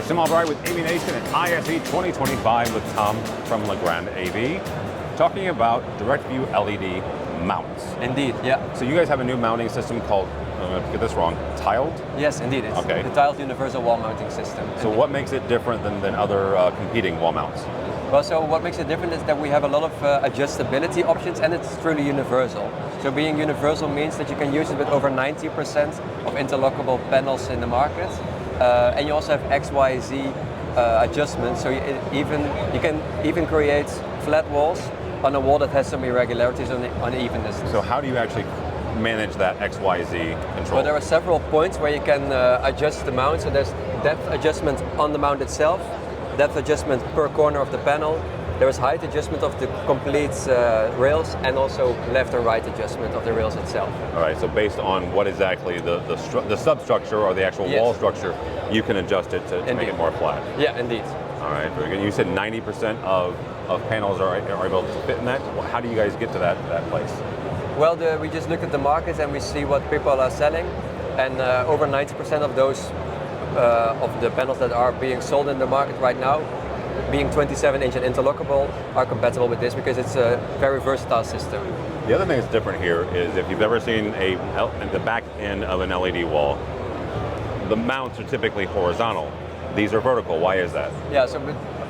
Sim Albright with AVNation at ISE 2025 with Tom from Legrand AV, talking about direct view LED mounts. Indeed, yeah. So you guys have a new mounting system called, I'm going to get this wrong, tiled? Yes, indeed. It's Okay. the tiled universal wall mounting system. So what makes it different than other competing wall mounts? Well, so what makes it different is that we have a lot of adjustability options, and it's truly universal. So being universal means that you can use it with over 90% of interlockable panels in the market. And you also have X, Y, Z adjustments. So you can even create flat walls on a wall that has some irregularities on unevenness. So how do you actually manage that X, Y, Z control? Well, there are several points where you can adjust the mount. So there's depth adjustment on the mount itself, depth adjustment per corner of the panel. There is height adjustment of the complete rails, and also left and right adjustment of the rails itself. All right, so based on what exactly the substructure or the actual wall structure, you can adjust it to make it more flat. Yeah, indeed. All right, very good. You said 90% of panels are able to fit in that. How do you guys get to that place? Well, we just look at the market and we see what people are selling, and over 90% of those of the panels that are being sold in the market right now, being 27-inch and interlockable, are compatible with this because it's a very versatile system. The other thing that's different here is if you've ever seen the back end of an LED wall, the mounts are typically horizontal. These are vertical. Why is that? Yeah, so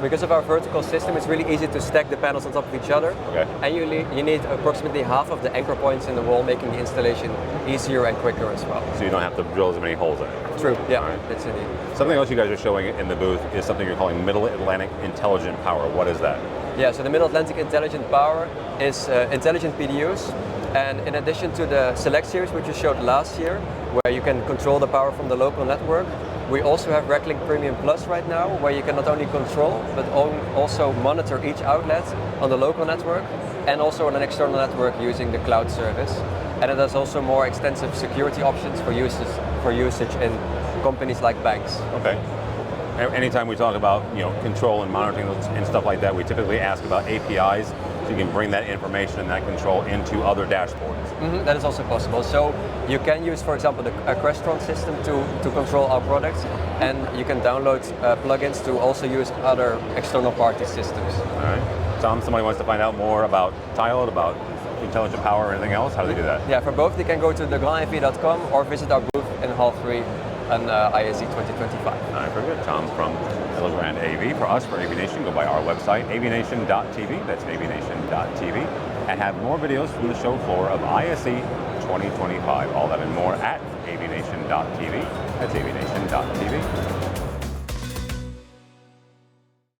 because of our vertical system, it's really easy to stack the panels on top of each other. Okay. And you need approximately half of the anchor points in the wall, making the installation easier and quicker as well. So you don't have to drill as many holes in it. True, yeah, right. that's indeed. Something else you guys are showing in the booth is something you're calling Middle Atlantic Intelligent Power. What is that? Yeah, so the Middle Atlantic Intelligent Power is intelligent PDUs. And in addition to the Select series, which you showed last year, where you can control the power from the local network, we also have RecLink Premium Plus right now, where you can not only control, but also monitor each outlet on the local network, and also on an external network using the cloud service. And it has also more extensive security options for usage in companies like banks. Okay. Anytime we talk about control and monitoring and stuff like that, we typically ask about APIs, so you can bring that information and that control into other dashboards. Mm-hmm, that is also possible. So you can use, for example, a Crestron system to control our products, and you can download plugins to also use other external party systems. All right. Tom, somebody wants to find out more about Tiled, about intelligent power or anything else, how do they do that? Yeah, for both they can go to legrandAV.com or visit our booth in Hall 3 on ISE 2025. All right, very good. Tom from Legrand AV. For us, for AVNation, go by our website, avnation.tv. That's avnation.tv. And have more videos from the show floor of ISE 2025. All that and more at avnation.tv. That's avnation.tv.